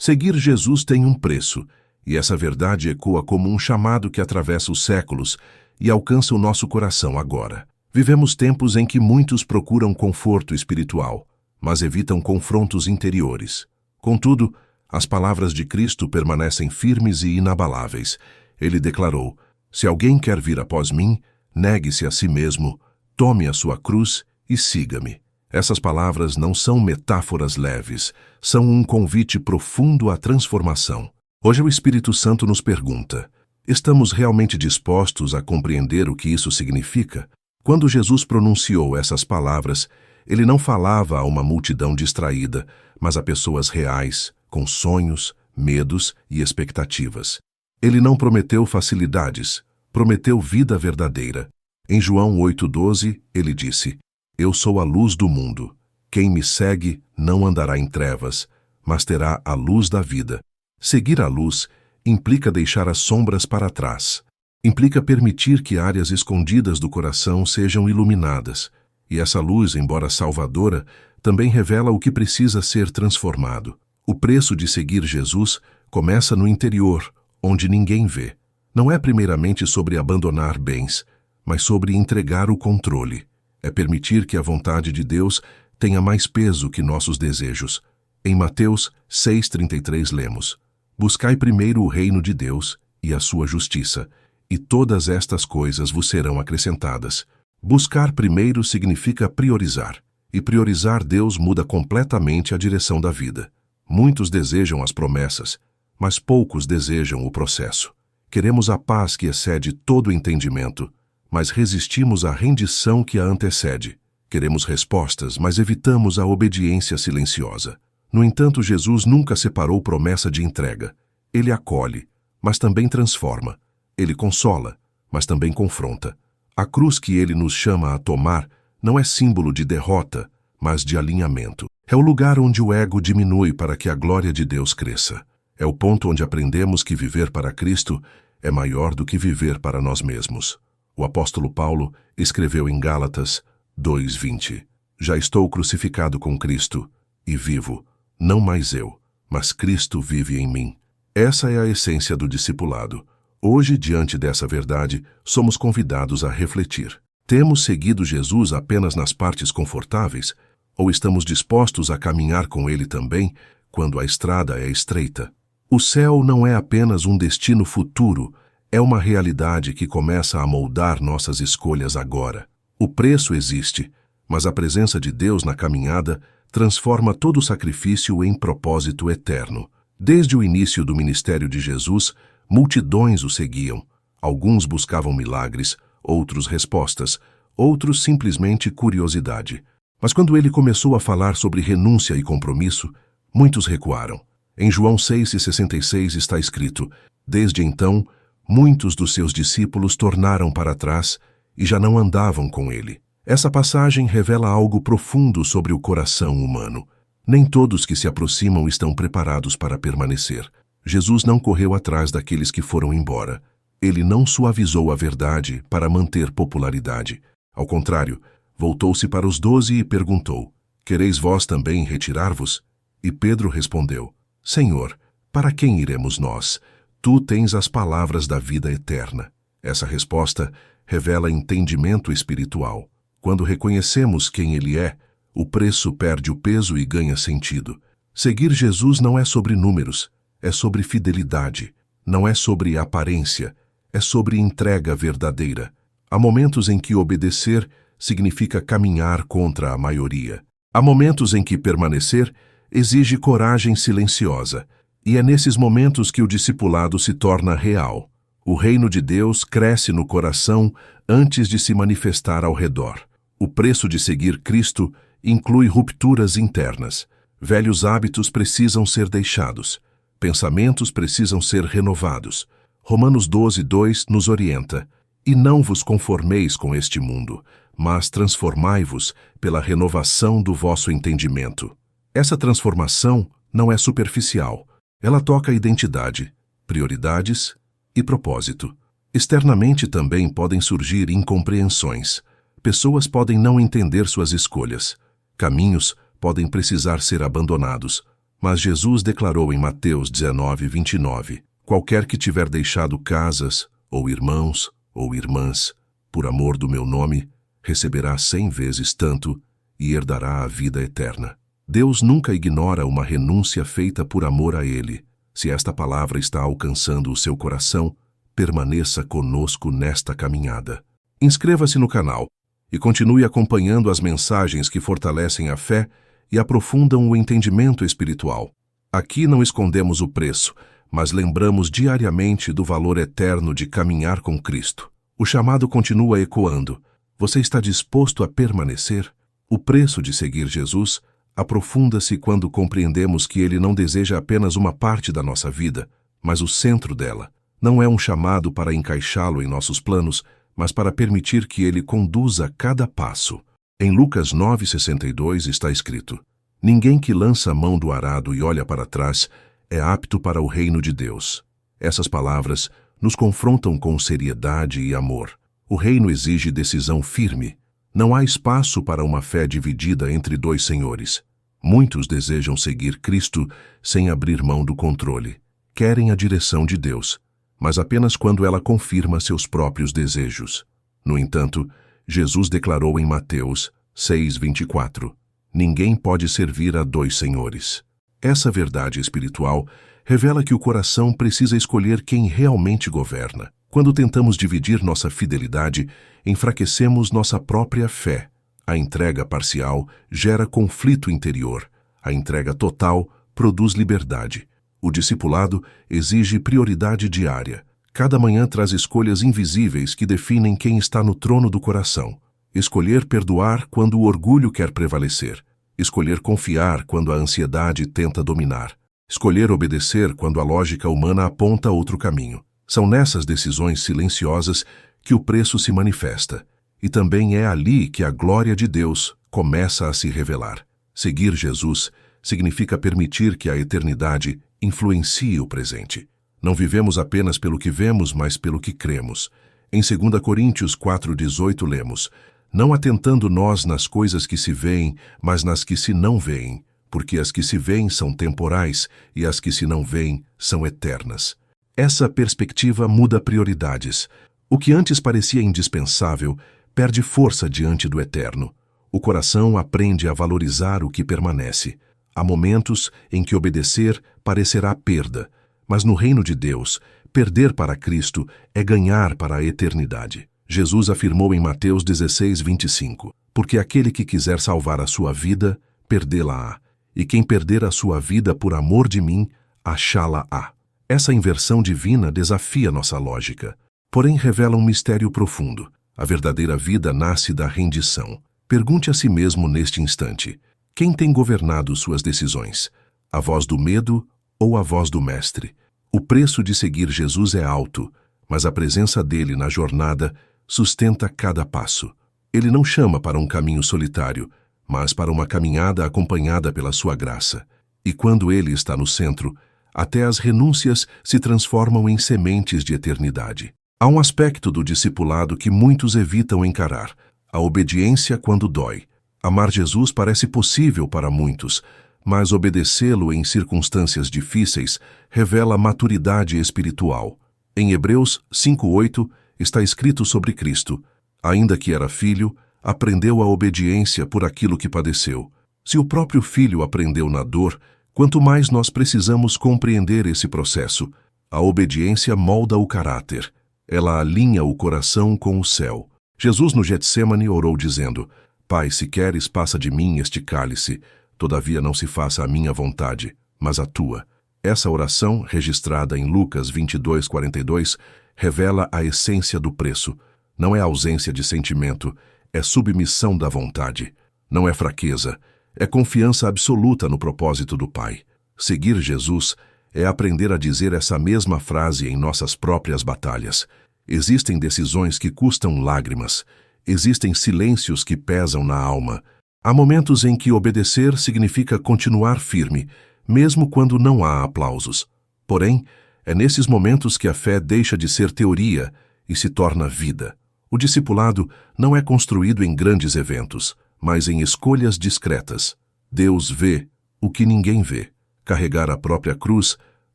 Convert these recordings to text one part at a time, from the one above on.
Seguir Jesus tem um preço, e essa verdade ecoa como um chamado que atravessa os séculos e alcança o nosso coração agora. Vivemos tempos em que muitos procuram conforto espiritual, mas evitam confrontos interiores. Contudo, as palavras de Cristo permanecem firmes e inabaláveis. Ele declarou: "Se alguém quer vir após mim, negue-se a si mesmo, tome a sua cruz e siga-me." Essas palavras não são metáforas leves, são um convite profundo à transformação. Hoje o Espírito Santo nos pergunta: estamos realmente dispostos a compreender o que isso significa? Quando Jesus pronunciou essas palavras, ele não falava a uma multidão distraída, mas a pessoas reais, com sonhos, medos e expectativas. Ele não prometeu facilidades, prometeu vida verdadeira. Em João 8,12, ele disse: "Eu sou a luz do mundo. Quem me segue não andará em trevas, mas terá a luz da vida." Seguir a luz implica deixar as sombras para trás. Implica permitir que áreas escondidas do coração sejam iluminadas. E essa luz, embora salvadora, também revela o que precisa ser transformado. O preço de seguir Jesus começa no interior, onde ninguém vê. Não é primeiramente sobre abandonar bens, mas sobre entregar o controle. É permitir que a vontade de Deus tenha mais peso que nossos desejos. Em Mateus 6,33 lemos: "Buscai primeiro o reino de Deus e a sua justiça, e todas estas coisas vos serão acrescentadas." Buscar primeiro significa priorizar, e priorizar Deus muda completamente a direção da vida. Muitos desejam as promessas, mas poucos desejam o processo. Queremos a paz que excede todo entendimento, mas resistimos à rendição que a antecede. Queremos respostas, mas evitamos a obediência silenciosa. No entanto, Jesus nunca separou promessa de entrega. Ele acolhe, mas também transforma. Ele consola, mas também confronta. A cruz que ele nos chama a tomar não é símbolo de derrota, mas de alinhamento. É o lugar onde o ego diminui para que a glória de Deus cresça. É o ponto onde aprendemos que viver para Cristo é maior do que viver para nós mesmos. O apóstolo Paulo escreveu em Gálatas 2:20: "Já estou crucificado com Cristo, e vivo, não mais eu, mas Cristo vive em mim." Essa é a essência do discipulado. Hoje, diante dessa verdade, somos convidados a refletir. Temos seguido Jesus apenas nas partes confortáveis, ou estamos dispostos a caminhar com Ele também quando a estrada é estreita? O céu não é apenas um destino futuro, é uma realidade que começa a moldar nossas escolhas agora. O preço existe, mas a presença de Deus na caminhada transforma todo o sacrifício em propósito eterno. Desde o início do ministério de Jesus, multidões o seguiam. Alguns buscavam milagres, outros respostas, outros simplesmente curiosidade. Mas quando ele começou a falar sobre renúncia e compromisso, muitos recuaram. Em João 6,66 está escrito: "Desde então, muitos dos seus discípulos tornaram para trás e já não andavam com ele." Essa passagem revela algo profundo sobre o coração humano. Nem todos que se aproximam estão preparados para permanecer. Jesus não correu atrás daqueles que foram embora. Ele não suavizou a verdade para manter popularidade. Ao contrário, voltou-se para os 12 e perguntou: "Quereis vós também retirar-vos?" E Pedro respondeu: "Senhor, para quem iremos nós? Tu tens as palavras da vida eterna." Essa resposta revela entendimento espiritual. Quando reconhecemos quem Ele é, o preço perde o peso e ganha sentido. Seguir Jesus não é sobre números, é sobre fidelidade. Não é sobre aparência, é sobre entrega verdadeira. Há momentos em que obedecer significa caminhar contra a maioria. Há momentos em que permanecer exige coragem silenciosa. E é nesses momentos que o discipulado se torna real. O reino de Deus cresce no coração antes de se manifestar ao redor. O preço de seguir Cristo inclui rupturas internas. Velhos hábitos precisam ser deixados. Pensamentos precisam ser renovados. Romanos 12:2 nos orienta: "E não vos conformeis com este mundo, mas transformai-vos pela renovação do vosso entendimento." Essa transformação não é superficial. Ela toca identidade, prioridades e propósito. Externamente também podem surgir incompreensões. Pessoas podem não entender suas escolhas. Caminhos podem precisar ser abandonados. Mas Jesus declarou em Mateus 19:29, qualquer que tiver deixado casas, ou irmãos, ou irmãs, por amor do meu nome, receberá 100 vezes tanto e herdará a vida eterna. Deus nunca ignora uma renúncia feita por amor a Ele. Se esta palavra está alcançando o seu coração, permaneça conosco nesta caminhada. Inscreva-se no canal e continue acompanhando as mensagens que fortalecem a fé e aprofundam o entendimento espiritual. Aqui não escondemos o preço, mas lembramos diariamente do valor eterno de caminhar com Cristo. O chamado continua ecoando. Você está disposto a permanecer? O preço de seguir Jesus aprofunda-se quando compreendemos que Ele não deseja apenas uma parte da nossa vida, mas o centro dela. Não é um chamado para encaixá-lo em nossos planos, mas para permitir que Ele conduza cada passo. Em Lucas 9:62 está escrito: ninguém que lança a mão do arado e olha para trás é apto para o reino de Deus. Essas palavras nos confrontam com seriedade e amor. O reino exige decisão firme. Não há espaço para uma fé dividida entre dois senhores. Muitos desejam seguir Cristo sem abrir mão do controle. Querem a direção de Deus, mas apenas quando ela confirma seus próprios desejos. No entanto, Jesus declarou em Mateus 6:24, ninguém pode servir a dois senhores. Essa verdade espiritual revela que o coração precisa escolher quem realmente governa. Quando tentamos dividir nossa fidelidade, enfraquecemos nossa própria fé. A entrega parcial gera conflito interior. A entrega total produz liberdade. O discipulado exige prioridade diária. Cada manhã traz escolhas invisíveis que definem quem está no trono do coração. Escolher perdoar quando o orgulho quer prevalecer. Escolher confiar quando a ansiedade tenta dominar. Escolher obedecer quando a lógica humana aponta outro caminho. São nessas decisões silenciosas que o preço se manifesta. E também é ali que a glória de Deus começa a se revelar. Seguir Jesus significa permitir que a eternidade influencie o presente. Não vivemos apenas pelo que vemos, mas pelo que cremos. Em 2 Coríntios 4:18 lemos: não atentando nós nas coisas que se veem, mas nas que se não veem, porque as que se veem são temporais e as que se não veem são eternas. Essa perspectiva muda prioridades. O que antes parecia indispensável perde força diante do eterno. O coração aprende a valorizar o que permanece. Há momentos em que obedecer parecerá perda, mas no reino de Deus, perder para Cristo é ganhar para a eternidade. Jesus afirmou em Mateus 16:25, porque aquele que quiser salvar a sua vida, perdê-la-á, e quem perder a sua vida por amor de mim, achá-la-á. Essa inversão divina desafia nossa lógica, porém revela um mistério profundo. A verdadeira vida nasce da rendição. Pergunte a si mesmo neste instante: quem tem governado suas decisões? A voz do medo ou a voz do Mestre? O preço de seguir Jesus é alto, mas a presença dele na jornada sustenta cada passo. Ele não chama para um caminho solitário, mas para uma caminhada acompanhada pela sua graça. E quando ele está no centro, até as renúncias se transformam em sementes de eternidade. Há um aspecto do discipulado que muitos evitam encarar: a obediência quando dói. Amar Jesus parece possível para muitos, mas obedecê-lo em circunstâncias difíceis revela maturidade espiritual. Em Hebreus 5:8 está escrito sobre Cristo: ainda que era filho, aprendeu a obediência por aquilo que padeceu. Se o próprio Filho aprendeu na dor, quanto mais nós precisamos compreender esse processo. A obediência molda o caráter. Ela alinha o coração com o céu. Jesus no Getsêmani orou dizendo: Pai, se queres, passa de mim este cálice. Todavia não se faça a minha vontade, mas a tua. Essa oração, registrada em Lucas 22:42, revela a essência do preço. Não é ausência de sentimento, é submissão da vontade. Não é fraqueza, é confiança absoluta no propósito do Pai. Seguir Jesus é aprender a dizer essa mesma frase em nossas próprias batalhas. Existem decisões que custam lágrimas. Existem silêncios que pesam na alma. Há momentos em que obedecer significa continuar firme, mesmo quando não há aplausos. Porém, é nesses momentos que a fé deixa de ser teoria e se torna vida. O discipulado não é construído em grandes eventos, mas em escolhas discretas. Deus vê o que ninguém vê. Carregar a própria cruz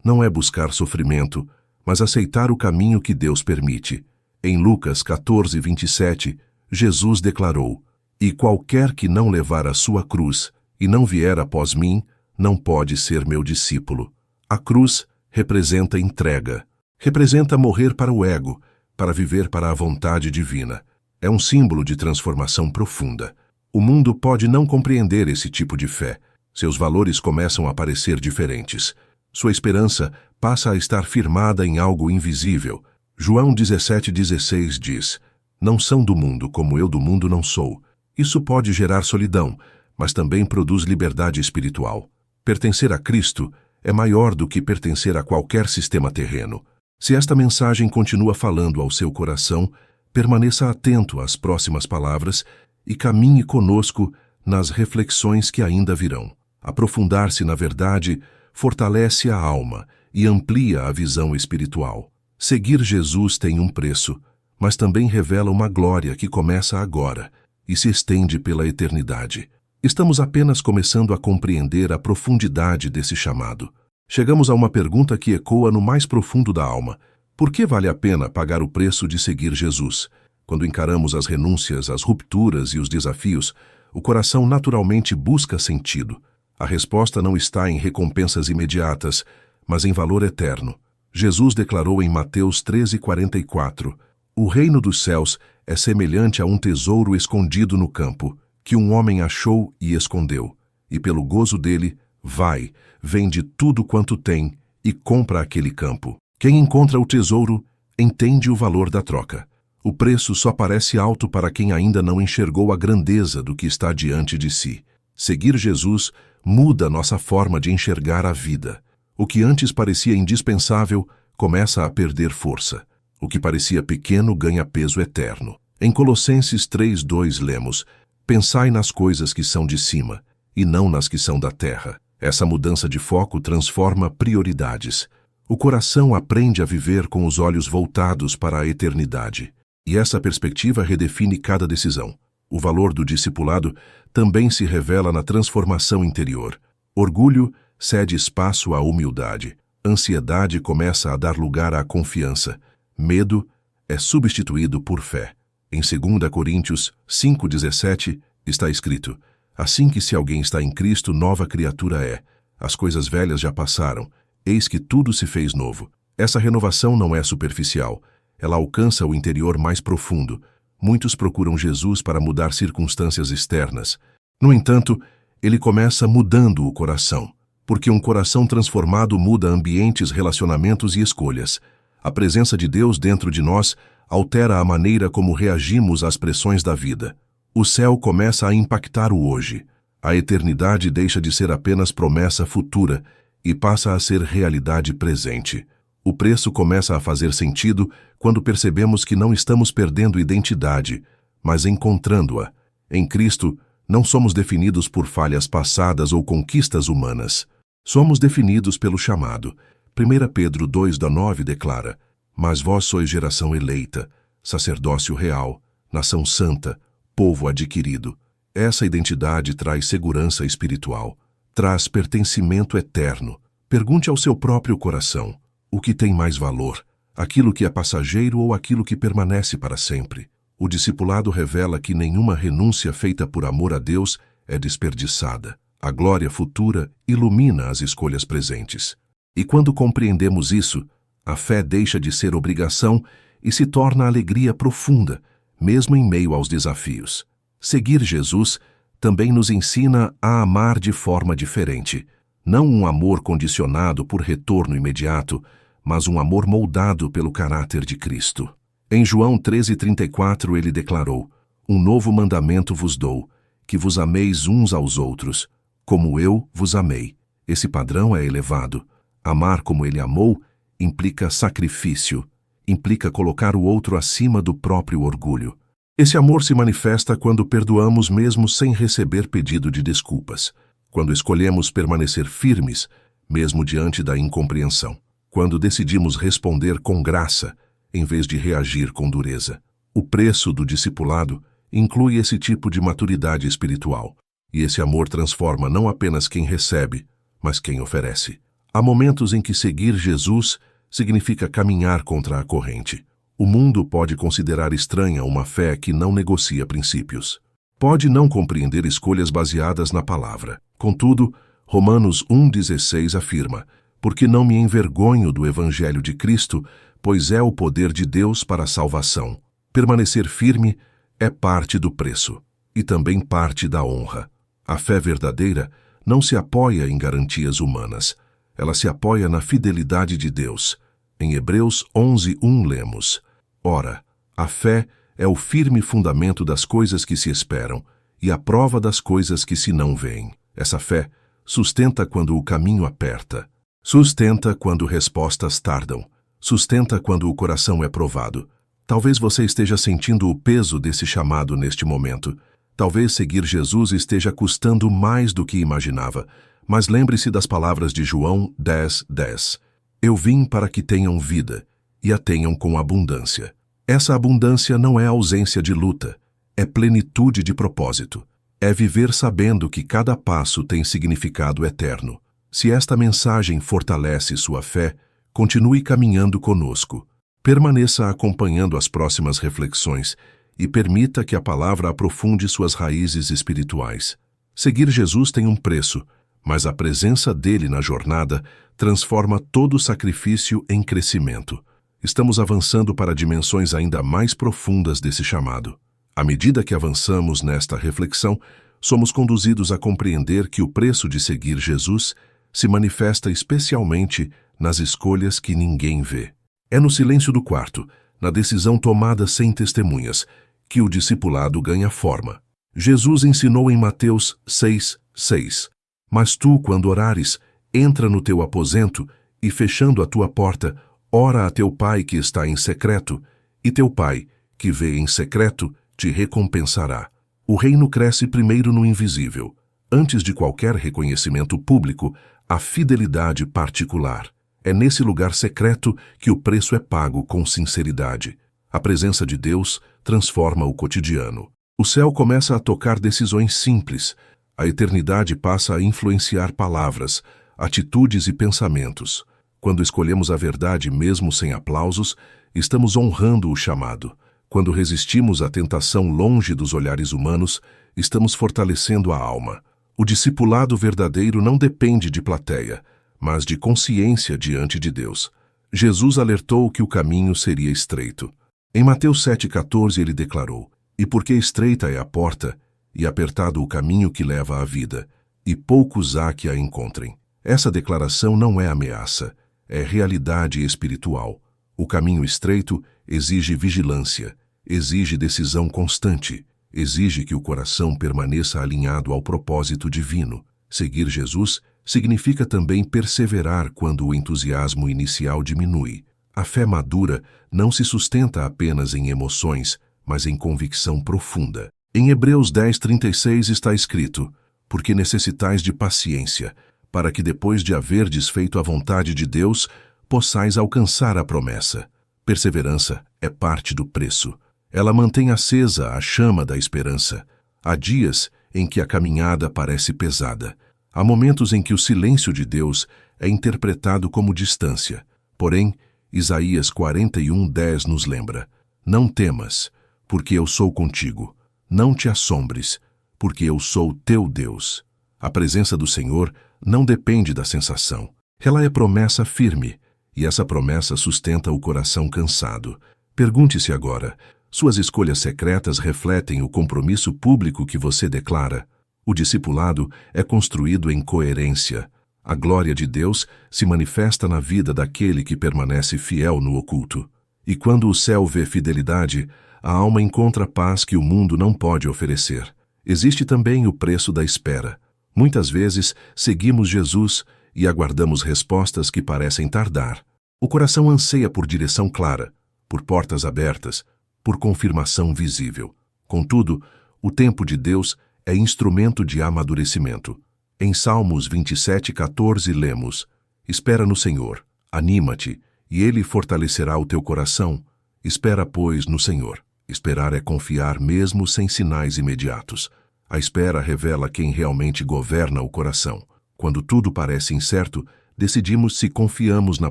não é buscar sofrimento, mas aceitar o caminho que Deus permite. Em Lucas 14:27, Jesus declarou: "E qualquer que não levar a sua cruz e não vier após mim, não pode ser meu discípulo." A cruz representa entrega, representa morrer para o ego, para viver para a vontade divina. É um símbolo de transformação profunda. O mundo pode não compreender esse tipo de fé. Seus valores começam a parecer diferentes. Sua esperança passa a estar firmada em algo invisível. João 17:16 diz: "Não são do mundo, como eu do mundo não sou." Isso pode gerar solidão, mas também produz liberdade espiritual. Pertencer a Cristo é maior do que pertencer a qualquer sistema terreno. Se esta mensagem continua falando ao seu coração, permaneça atento às próximas palavras e caminhe conosco nas reflexões que ainda virão. Aprofundar-se na verdade fortalece a alma e amplia a visão espiritual. Seguir Jesus tem um preço, mas também revela uma glória que começa agora e se estende pela eternidade. Estamos apenas começando a compreender a profundidade desse chamado. Chegamos a uma pergunta que ecoa no mais profundo da alma: por que vale a pena pagar o preço de seguir Jesus? Quando encaramos as renúncias, as rupturas e os desafios, o coração naturalmente busca sentido. A resposta não está em recompensas imediatas, mas em valor eterno. Jesus declarou em Mateus 13:44: "O reino dos céus é semelhante a um tesouro escondido no campo, que um homem achou e escondeu. E pelo gozo dele, vai, vende tudo quanto tem e compra aquele campo." Quem encontra o tesouro entende o valor da troca. O preço só parece alto para quem ainda não enxergou a grandeza do que está diante de si. Seguir Jesus muda nossa forma de enxergar a vida. O que antes parecia indispensável começa a perder força. O que parecia pequeno ganha peso eterno. Em Colossenses 3:2 lemos: "Pensai nas coisas que são de cima, e não nas que são da terra." Essa mudança de foco transforma prioridades. O coração aprende a viver com os olhos voltados para a eternidade. E essa perspectiva redefine cada decisão. O valor do discipulado também se revela na transformação interior. Orgulho cede espaço à humildade. Ansiedade começa a dar lugar à confiança. Medo é substituído por fé. Em 2 Coríntios 5:17 está escrito: "Assim que se alguém está em Cristo, nova criatura é. As coisas velhas já passaram, eis que tudo se fez novo." Essa renovação não é superficial. Ela alcança o interior mais profundo. Muitos procuram Jesus para mudar circunstâncias externas. No entanto, ele começa mudando o coração, porque um coração transformado muda ambientes, relacionamentos e escolhas. A presença de Deus dentro de nós altera a maneira como reagimos às pressões da vida. O céu começa a impactar o hoje. A eternidade deixa de ser apenas promessa futura e passa a ser realidade presente. O preço começa a fazer sentido quando percebemos que não estamos perdendo identidade, mas encontrando-a. Em Cristo, não somos definidos por falhas passadas ou conquistas humanas. Somos definidos pelo chamado. 1 Pedro 2:9 declara: "Mas vós sois geração eleita, sacerdócio real, nação santa, povo adquirido." Essa identidade traz segurança espiritual, traz pertencimento eterno. Pergunte ao seu próprio coração: o que tem mais valor? Aquilo que é passageiro ou aquilo que permanece para sempre? O discipulado revela que nenhuma renúncia feita por amor a Deus é desperdiçada. A glória futura ilumina as escolhas presentes. E quando compreendemos isso, a fé deixa de ser obrigação e se torna alegria profunda, mesmo em meio aos desafios. Seguir Jesus também nos ensina a amar de forma diferente. Não um amor condicionado por retorno imediato, mas um amor moldado pelo caráter de Cristo. Em João 13:34 ele declarou: "Um novo mandamento vos dou, que vos ameis uns aos outros, como eu vos amei." Esse padrão é elevado. Amar como ele amou implica sacrifício, implica colocar o outro acima do próprio orgulho. Esse amor se manifesta quando perdoamos mesmo sem receber pedido de desculpas, quando escolhemos permanecer firmes, mesmo diante da incompreensão, quando decidimos responder com graça, em vez de reagir com dureza. O preço do discipulado inclui esse tipo de maturidade espiritual, e esse amor transforma não apenas quem recebe, mas quem oferece. Há momentos em que seguir Jesus significa caminhar contra a corrente. O mundo pode considerar estranha uma fé que não negocia princípios. Pode não compreender escolhas baseadas na palavra. Contudo, Romanos 1,16 afirma: porque não me envergonho do Evangelho de Cristo, pois é o poder de Deus para a salvação. Permanecer firme é parte do preço e também parte da honra. A fé verdadeira não se apoia em garantias humanas. Ela se apoia na fidelidade de Deus. Em Hebreus 11:1 lemos: ora, a fé é o firme fundamento das coisas que se esperam e a prova das coisas que se não veem. Essa fé sustenta quando o caminho aperta, sustenta quando respostas tardam, sustenta quando o coração é provado. Talvez você esteja sentindo o peso desse chamado neste momento. Talvez seguir Jesus esteja custando mais do que imaginava, mas lembre-se das palavras de João 10:10. Eu vim para que tenham vida e a tenham com abundância. Essa abundância não é ausência de luta, é plenitude de propósito. É viver sabendo que cada passo tem significado eterno. Se esta mensagem fortalece sua fé, continue caminhando conosco. Permaneça acompanhando as próximas reflexões e permita que a palavra aprofunde suas raízes espirituais. Seguir Jesus tem um preço, mas a presença dele na jornada transforma todo sacrifício em crescimento. Estamos avançando para dimensões ainda mais profundas desse chamado. À medida que avançamos nesta reflexão, somos conduzidos a compreender que o preço de seguir Jesus se manifesta especialmente nas escolhas que ninguém vê. É no silêncio do quarto, na decisão tomada sem testemunhas, que o discipulado ganha forma. Jesus ensinou em Mateus 6:6: mas tu, quando orares, entra no teu aposento e, fechando a tua porta, ora a teu pai que está em secreto, e teu pai, que vê em secreto, te recompensará. O reino cresce primeiro no invisível. Antes de qualquer reconhecimento público, a fidelidade particular. É nesse lugar secreto que o preço é pago com sinceridade. A presença de Deus transforma o cotidiano. O céu começa a tocar decisões simples. A eternidade passa a influenciar palavras, atitudes e pensamentos. Quando escolhemos a verdade mesmo sem aplausos, estamos honrando o chamado. Quando resistimos à tentação longe dos olhares humanos, estamos fortalecendo a alma. O discipulado verdadeiro não depende de plateia, mas de consciência diante de Deus. Jesus alertou que o caminho seria estreito. Em Mateus 7,14 ele declarou: e porque estreita é a porta, e apertado o caminho que leva à vida, e poucos há que a encontrem. Essa declaração não é ameaça, é realidade espiritual. O caminho estreito exige vigilância, exige decisão constante, exige que o coração permaneça alinhado ao propósito divino. Seguir Jesus significa também perseverar quando o entusiasmo inicial diminui. A fé madura não se sustenta apenas em emoções, mas em convicção profunda. Em Hebreus 10:36 está escrito: porque necessitais de paciência, para que depois de haverdes feito a vontade de Deus, possais alcançar a promessa. Perseverança é parte do preço. Ela mantém acesa a chama da esperança. Há dias em que a caminhada parece pesada. Há momentos em que o silêncio de Deus é interpretado como distância. Porém, Isaías 41:10 nos lembra: não temas, porque eu sou contigo. Não te assombres, porque eu sou teu Deus. A presença do Senhor não depende da sensação. Ela é promessa firme, e essa promessa sustenta o coração cansado. Pergunte-se agora: suas escolhas secretas refletem o compromisso público que você declara? O discipulado é construído em coerência. A glória de Deus se manifesta na vida daquele que permanece fiel no oculto. E quando o céu vê fidelidade, a alma encontra paz que o mundo não pode oferecer. Existe também o preço da espera. Muitas vezes seguimos Jesus e aguardamos respostas que parecem tardar. O coração anseia por direção clara, por portas abertas, por confirmação visível. Contudo, o tempo de Deus é instrumento de amadurecimento. Em Salmos 27:14 lemos: espera no Senhor, anima-te, e Ele fortalecerá o teu coração. Espera, pois, no Senhor. Esperar é confiar mesmo sem sinais imediatos. A espera revela quem realmente governa o coração. Quando tudo parece incerto, decidimos se confiamos na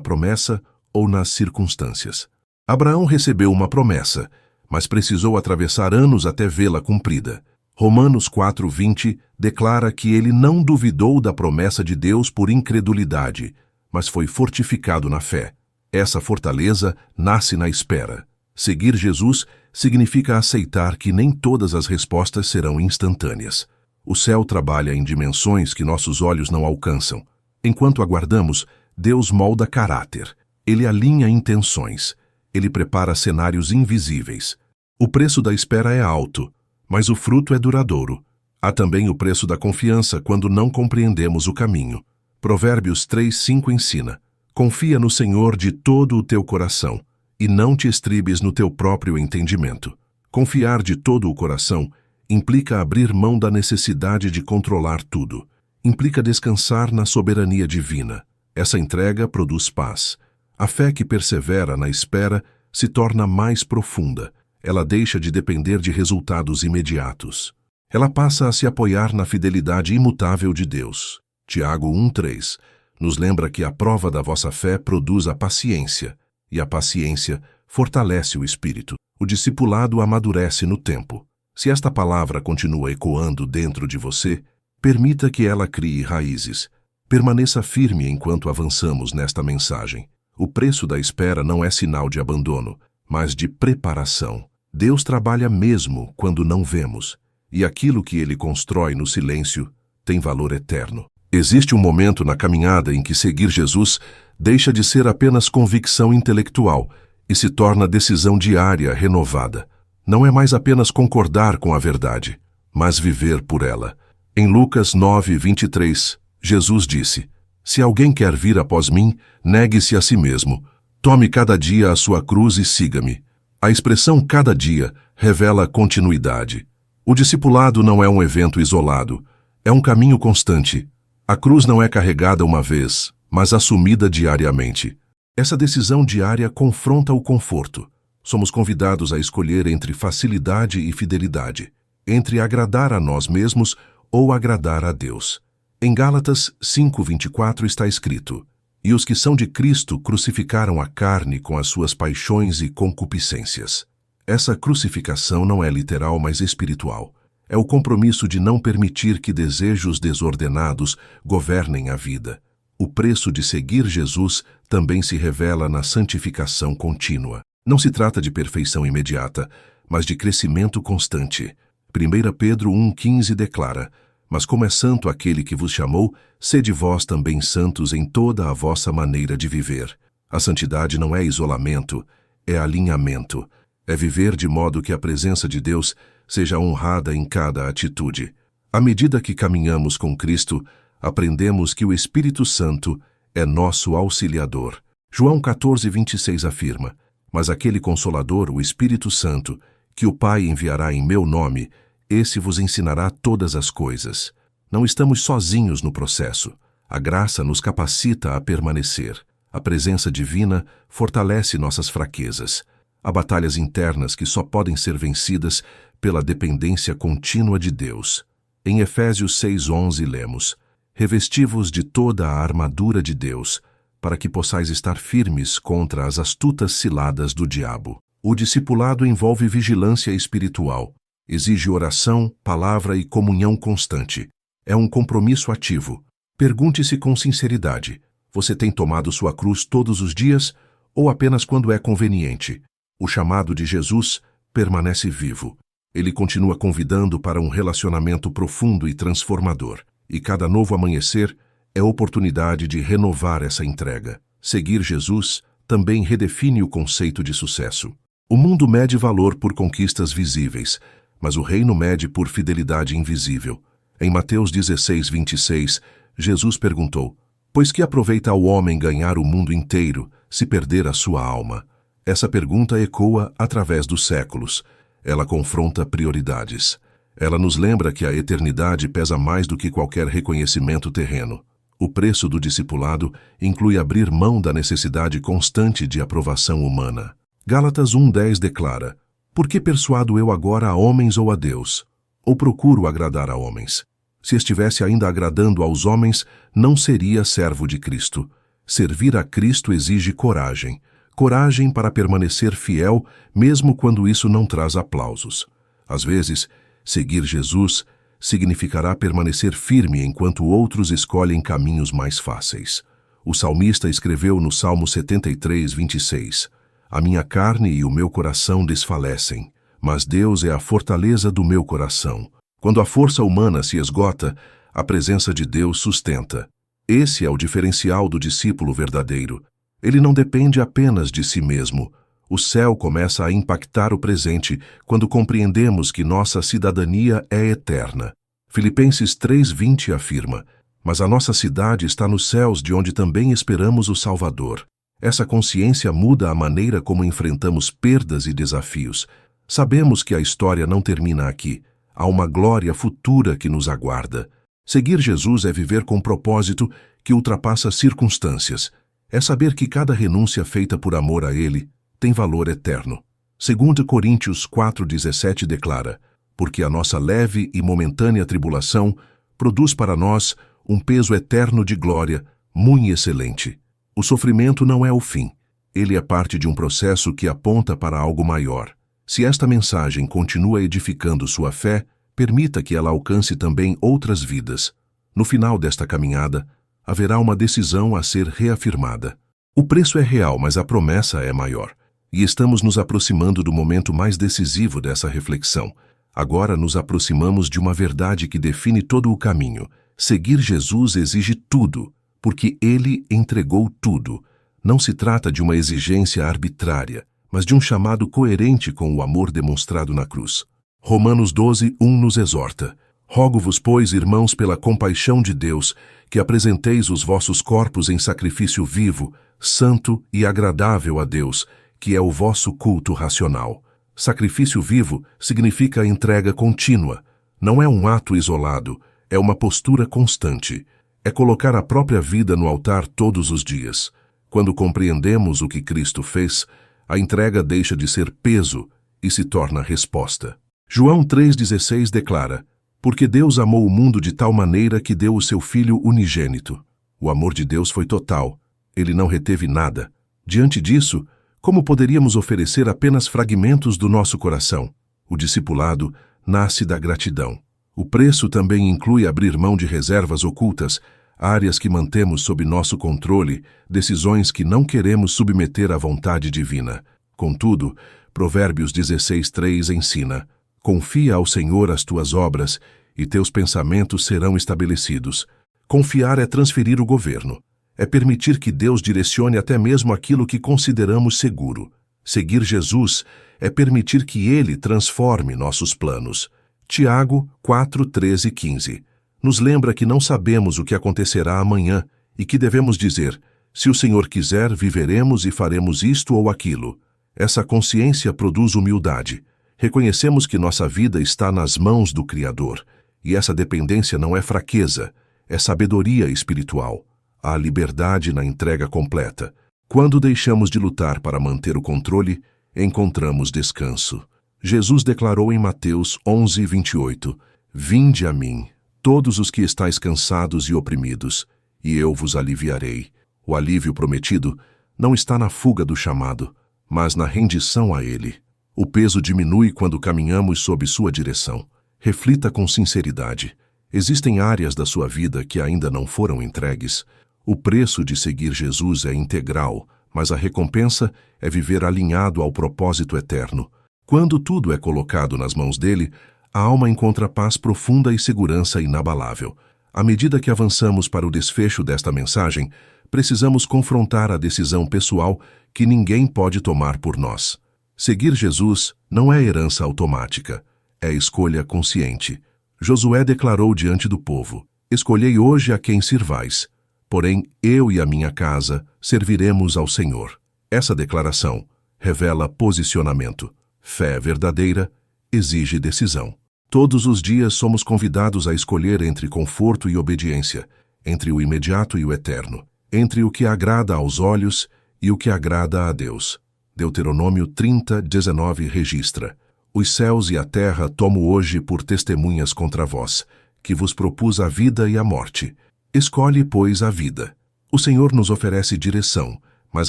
promessa ou nas circunstâncias. Abraão recebeu uma promessa, mas precisou atravessar anos até vê-la cumprida. Romanos 4:20 declara que ele não duvidou da promessa de Deus por incredulidade, mas foi fortificado na fé. Essa fortaleza nasce na espera. Seguir Jesus significa aceitar que nem todas as respostas serão instantâneas. O céu trabalha em dimensões que nossos olhos não alcançam. Enquanto aguardamos, Deus molda caráter. Ele alinha intenções. Ele prepara cenários invisíveis. O preço da espera é alto, mas o fruto é duradouro. Há também o preço da confiança quando não compreendemos o caminho. Provérbios 3:5 ensina: confia no Senhor de todo o teu coração, e não te estribes no teu próprio entendimento. Confiar de todo o coração implica abrir mão da necessidade de controlar tudo. Implica descansar na soberania divina. Essa entrega produz paz. A fé que persevera na espera se torna mais profunda. Ela deixa de depender de resultados imediatos. Ela passa a se apoiar na fidelidade imutável de Deus. Tiago 1:3 nos lembra que a prova da vossa fé produz a paciência, e a paciência fortalece o espírito. O discipulado amadurece no tempo. Se esta palavra continua ecoando dentro de você, permita que ela crie raízes. Permaneça firme enquanto avançamos nesta mensagem. O preço da espera não é sinal de abandono, mas de preparação. Deus trabalha mesmo quando não vemos, e aquilo que Ele constrói no silêncio tem valor eterno. Existe um momento na caminhada em que seguir Jesus deixa de ser apenas convicção intelectual e se torna decisão diária renovada. Não é mais apenas concordar com a verdade, mas viver por ela. Em Lucas 9:23, Jesus disse: se alguém quer vir após mim, negue-se a si mesmo. Tome cada dia a sua cruz e siga-me. A expressão cada dia revela continuidade. O discipulado não é um evento isolado, é um caminho constante. A cruz não é carregada uma vez, mas assumida diariamente. Essa decisão diária confronta o conforto. Somos convidados a escolher entre facilidade e fidelidade, entre agradar a nós mesmos ou agradar a Deus. Em Gálatas 5:24 está escrito: e os que são de Cristo crucificaram a carne com as suas paixões e concupiscências. Essa crucificação não é literal, mas espiritual. É o compromisso de não permitir que desejos desordenados governem a vida. O preço de seguir Jesus também se revela na santificação contínua. Não se trata de perfeição imediata, mas de crescimento constante. 1 Pedro 1,15 declara: mas como é santo aquele que vos chamou, sede vós também santos em toda a vossa maneira de viver. A santidade não é isolamento, é alinhamento. É viver de modo que a presença de Deus seja honrada em cada atitude. À medida que caminhamos com Cristo, aprendemos que o Espírito Santo é nosso auxiliador. João 14:26 afirma: mas aquele Consolador, o Espírito Santo, que o Pai enviará em meu nome, esse vos ensinará todas as coisas. Não estamos sozinhos no processo. A graça nos capacita a permanecer. A presença divina fortalece nossas fraquezas. Há batalhas internas que só podem ser vencidas pela dependência contínua de Deus. Em Efésios 6:11 lemos: revesti-vos de toda a armadura de Deus, para que possais estar firmes contra as astutas ciladas do diabo. O discipulado envolve vigilância espiritual. Exige oração, palavra e comunhão constante. É um compromisso ativo. Pergunte-se com sinceridade: você tem tomado sua cruz todos os dias ou apenas quando é conveniente? O chamado de Jesus permanece vivo. Ele continua convidando para um relacionamento profundo e transformador. E cada novo amanhecer é oportunidade de renovar essa entrega. Seguir Jesus também redefine o conceito de sucesso. O mundo mede valor por conquistas visíveis, mas o reino mede por fidelidade invisível. Em Mateus 16:26, Jesus perguntou: pois que aproveita ao homem ganhar o mundo inteiro, se perder a sua alma? Essa pergunta ecoa através dos séculos. Ela confronta prioridades. Ela nos lembra que a eternidade pesa mais do que qualquer reconhecimento terreno. O preço do discipulado inclui abrir mão da necessidade constante de aprovação humana. Gálatas 1:10 declara: por que persuado eu agora a homens ou a Deus? Ou procuro agradar a homens? Se estivesse ainda agradando aos homens, não seria servo de Cristo. Servir a Cristo exige coragem. Coragem para permanecer fiel, mesmo quando isso não traz aplausos. Às vezes, seguir Jesus significará permanecer firme enquanto outros escolhem caminhos mais fáceis. O salmista escreveu no Salmo 73, 26, A minha carne e o meu coração desfalecem, mas Deus é a fortaleza do meu coração. Quando a força humana se esgota, a presença de Deus sustenta. Esse é o diferencial do discípulo verdadeiro. Ele não depende apenas de si mesmo. O céu começa a impactar o presente quando compreendemos que nossa cidadania é eterna. Filipenses 3:20 afirma, mas a nossa cidade está nos céus, de onde também esperamos o Salvador. Essa consciência muda a maneira como enfrentamos perdas e desafios. Sabemos que a história não termina aqui. Há uma glória futura que nos aguarda. Seguir Jesus é viver com propósito que ultrapassa circunstâncias. É saber que cada renúncia feita por amor a Ele tem valor eterno. 2 Coríntios 4,17 declara, porque a nossa leve e momentânea tribulação produz para nós um peso eterno de glória, muito excelente. O sofrimento não é o fim. Ele é parte de um processo que aponta para algo maior. Se esta mensagem continua edificando sua fé, permita que ela alcance também outras vidas. No final desta caminhada, haverá uma decisão a ser reafirmada. O preço é real, mas a promessa é maior. E estamos nos aproximando do momento mais decisivo dessa reflexão. Agora nos aproximamos de uma verdade que define todo o caminho. Seguir Jesus exige tudo, porque Ele entregou tudo. Não se trata de uma exigência arbitrária, mas de um chamado coerente com o amor demonstrado na cruz. Romanos 12:1 nos exorta: Rogo-vos, pois, irmãos, pela compaixão de Deus, que apresenteis os vossos corpos em sacrifício vivo, santo e agradável a Deus, que é o vosso culto racional. Sacrifício vivo significa entrega contínua. Não é um ato isolado, é uma postura constante. É colocar a própria vida no altar todos os dias. Quando compreendemos o que Cristo fez, a entrega deixa de ser peso e se torna resposta. João 3,16 declara, porque Deus amou o mundo de tal maneira que deu o seu Filho unigênito. O amor de Deus foi total. Ele não reteve nada. Diante disso, como poderíamos oferecer apenas fragmentos do nosso coração? O discipulado nasce da gratidão. O preço também inclui abrir mão de reservas ocultas, áreas que mantemos sob nosso controle, decisões que não queremos submeter à vontade divina. Contudo, Provérbios 16:3 ensina, confia ao Senhor as tuas obras, e teus pensamentos serão estabelecidos. Confiar é transferir o governo. É permitir que Deus direcione até mesmo aquilo que consideramos seguro. Seguir Jesus é permitir que Ele transforme nossos planos. Tiago 4:13-15 nos lembra que não sabemos o que acontecerá amanhã e que devemos dizer, se o Senhor quiser, viveremos e faremos isto ou aquilo. Essa consciência produz humildade. Reconhecemos que nossa vida está nas mãos do Criador, e essa dependência não é fraqueza, é sabedoria espiritual. Há liberdade na entrega completa. Quando deixamos de lutar para manter o controle, encontramos descanso. Jesus declarou em Mateus 11:28, Vinde a mim, todos os que estáis cansados e oprimidos, e eu vos aliviarei. O alívio prometido não está na fuga do chamado, mas na rendição a Ele. O peso diminui quando caminhamos sob sua direção. Reflita com sinceridade. Existem áreas da sua vida que ainda não foram entregues. O preço de seguir Jesus é integral, mas a recompensa é viver alinhado ao propósito eterno. Quando tudo é colocado nas mãos dele, a alma encontra paz profunda e segurança inabalável. À medida que avançamos para o desfecho desta mensagem, precisamos confrontar a decisão pessoal que ninguém pode tomar por nós. Seguir Jesus não é herança automática, é escolha consciente. Josué declarou diante do povo, Escolhei hoje a quem sirvais. Porém, eu e a minha casa serviremos ao Senhor. Essa declaração revela posicionamento. Fé verdadeira exige decisão. Todos os dias somos convidados a escolher entre conforto e obediência, entre o imediato e o eterno, entre o que agrada aos olhos e o que agrada a Deus. Deuteronômio 30:19 registra, Os céus e a terra tomo hoje por testemunhas contra vós, que vos propus a vida e a morte. Escolhe, pois, a vida. O Senhor nos oferece direção, mas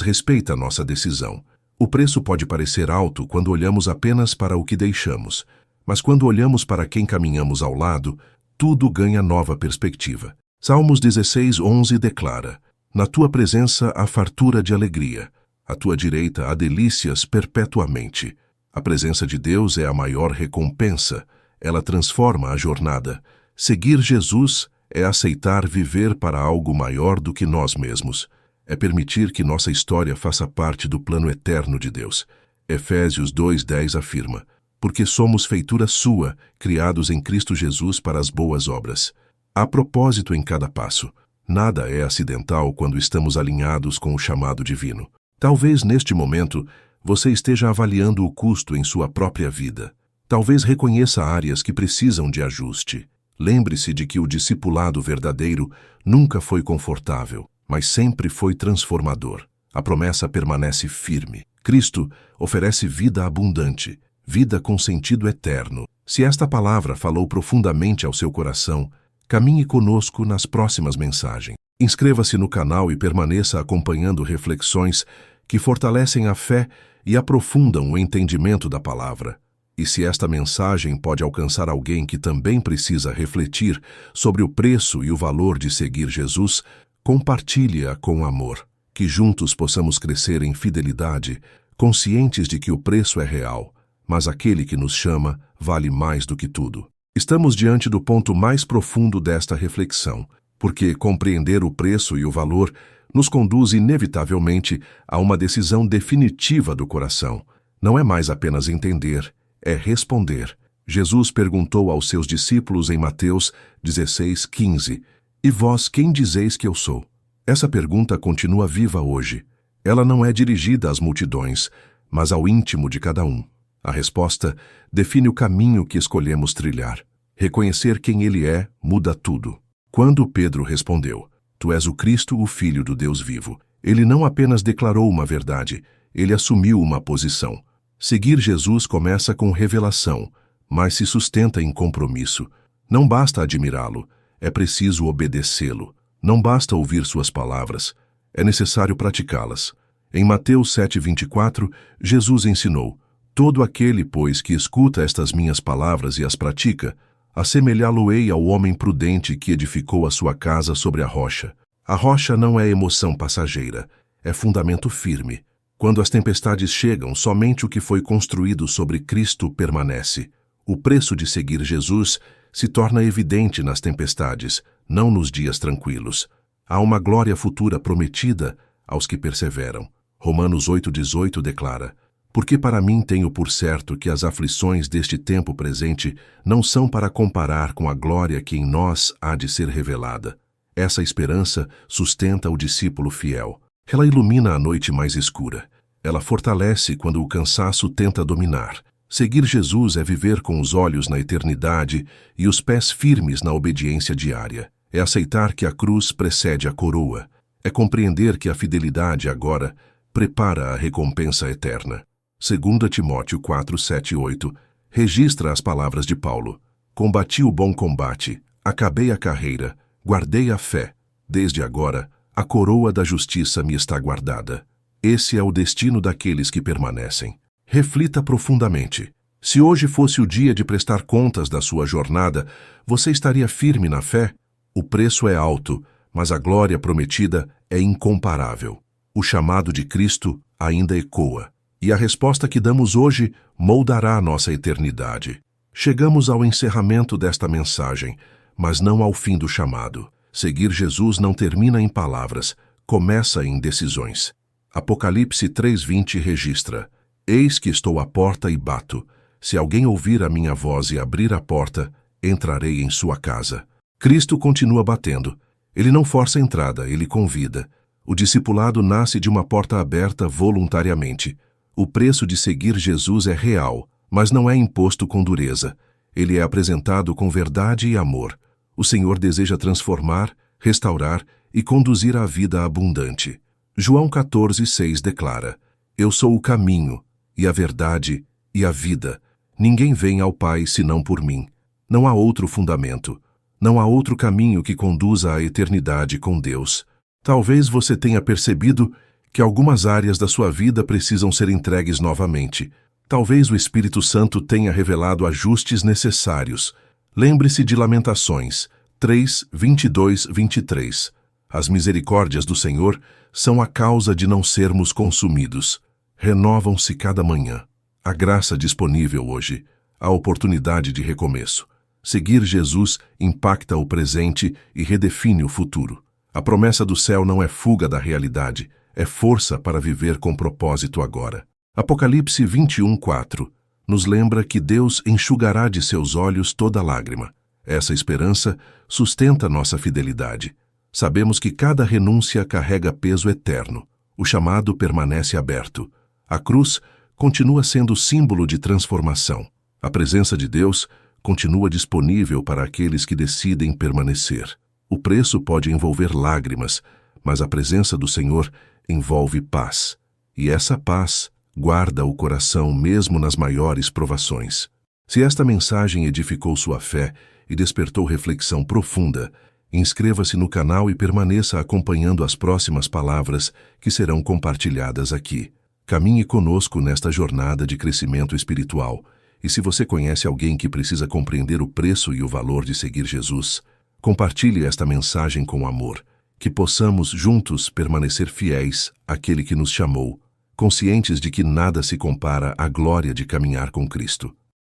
respeita nossa decisão. O preço pode parecer alto quando olhamos apenas para o que deixamos, mas quando olhamos para quem caminhamos ao lado, tudo ganha nova perspectiva. Salmos 16:11 declara: Na tua presença há fartura de alegria, à tua direita há delícias perpetuamente. A presença de Deus é a maior recompensa, ela transforma a jornada. Seguir Jesus é aceitar viver para algo maior do que nós mesmos. É permitir que nossa história faça parte do plano eterno de Deus. Efésios 2:10 afirma: Porque somos feitura sua, criados em Cristo Jesus para as boas obras. Há propósito em cada passo. Nada é acidental quando estamos alinhados com o chamado divino. Talvez neste momento você esteja avaliando o custo em sua própria vida. Talvez reconheça áreas que precisam de ajuste. Lembre-se de que o discipulado verdadeiro nunca foi confortável, mas sempre foi transformador. A promessa permanece firme. Cristo oferece vida abundante, vida com sentido eterno. Se esta palavra falou profundamente ao seu coração, caminhe conosco nas próximas mensagens. Inscreva-se no canal e permaneça acompanhando reflexões que fortalecem a fé e aprofundam o entendimento da palavra. E se esta mensagem pode alcançar alguém que também precisa refletir sobre o preço e o valor de seguir Jesus, compartilhe-a com amor. Que juntos possamos crescer em fidelidade, conscientes de que o preço é real, mas aquele que nos chama vale mais do que tudo. Estamos diante do ponto mais profundo desta reflexão, porque compreender o preço e o valor nos conduz inevitavelmente a uma decisão definitiva do coração. Não é mais apenas entender, é responder. Jesus perguntou aos seus discípulos em Mateus 16:15, E vós quem dizeis que eu sou? Essa pergunta continua viva hoje. Ela não é dirigida às multidões, mas ao íntimo de cada um. A resposta define o caminho que escolhemos trilhar. Reconhecer quem ele é muda tudo. Quando Pedro respondeu: Tu és o Cristo, o Filho do Deus vivo, ele não apenas declarou uma verdade, ele assumiu uma posição. Seguir Jesus começa com revelação, mas se sustenta em compromisso. Não basta admirá-lo, é preciso obedecê-lo. Não basta ouvir suas palavras, é necessário praticá-las. Em Mateus 7:24, Jesus ensinou: Todo aquele, pois, que escuta estas minhas palavras e as pratica, assemelhá-lo-ei ao homem prudente que edificou a sua casa sobre a rocha. A rocha não é emoção passageira, é fundamento firme. Quando as tempestades chegam, somente o que foi construído sobre Cristo permanece. O preço de seguir Jesus se torna evidente nas tempestades, não nos dias tranquilos. Há uma glória futura prometida aos que perseveram. Romanos 8:18 declara: Porque para mim tenho por certo que as aflições deste tempo presente não são para comparar com a glória que em nós há de ser revelada. Essa esperança sustenta o discípulo fiel. Ela ilumina a noite mais escura. Ela fortalece quando o cansaço tenta dominar. Seguir Jesus é viver com os olhos na eternidade e os pés firmes na obediência diária. É aceitar que a cruz precede a coroa. É compreender que a fidelidade agora prepara a recompensa eterna. 2 Timóteo 4:7-8 registra as palavras de Paulo: Combati o bom combate, acabei a carreira, guardei a fé. Desde agora, a coroa da justiça me está guardada. Esse é o destino daqueles que permanecem. Reflita profundamente. Se hoje fosse o dia de prestar contas da sua jornada, você estaria firme na fé? O preço é alto, mas a glória prometida é incomparável. O chamado de Cristo ainda ecoa. E a resposta que damos hoje moldará a nossa eternidade. Chegamos ao encerramento desta mensagem, mas não ao fim do chamado. Seguir Jesus não termina em palavras, começa em decisões. Apocalipse 3:20 registra: Eis que estou à porta e bato. Se alguém ouvir a minha voz e abrir a porta, entrarei em sua casa. Cristo continua batendo. Ele não força a entrada, ele convida. O discipulado nasce de uma porta aberta voluntariamente. O preço de seguir Jesus é real, mas não é imposto com dureza. Ele é apresentado com verdade e amor. O Senhor deseja transformar, restaurar e conduzir à vida abundante. João 14:6 declara: Eu sou o caminho, e a verdade, e a vida. Ninguém vem ao Pai senão por mim. Não há outro fundamento. Não há outro caminho que conduza à eternidade com Deus. Talvez você tenha percebido que algumas áreas da sua vida precisam ser entregues novamente. Talvez o Espírito Santo tenha revelado ajustes necessários. Lembre-se de Lamentações 3, 22, 23. As misericórdias do Senhor são a causa de não sermos consumidos. Renovam-se cada manhã. A graça disponível hoje, a oportunidade de recomeço. Seguir Jesus impacta o presente e redefine o futuro. A promessa do céu não é fuga da realidade, é força para viver com propósito agora. Apocalipse 21, 4 nos lembra que Deus enxugará de seus olhos toda lágrima. Essa esperança sustenta nossa fidelidade. Sabemos que cada renúncia carrega peso eterno. O chamado permanece aberto. A cruz continua sendo símbolo de transformação. A presença de Deus continua disponível para aqueles que decidem permanecer. O preço pode envolver lágrimas, mas a presença do Senhor envolve paz. E essa paz guarda o coração mesmo nas maiores provações. Se esta mensagem edificou sua fé e despertou reflexão profunda, inscreva-se no canal e permaneça acompanhando as próximas palavras que serão compartilhadas aqui. Caminhe conosco nesta jornada de crescimento espiritual. E se você conhece alguém que precisa compreender o preço e o valor de seguir Jesus, compartilhe esta mensagem com amor, que possamos juntos permanecer fiéis àquele que nos chamou, conscientes de que nada se compara à glória de caminhar com Cristo.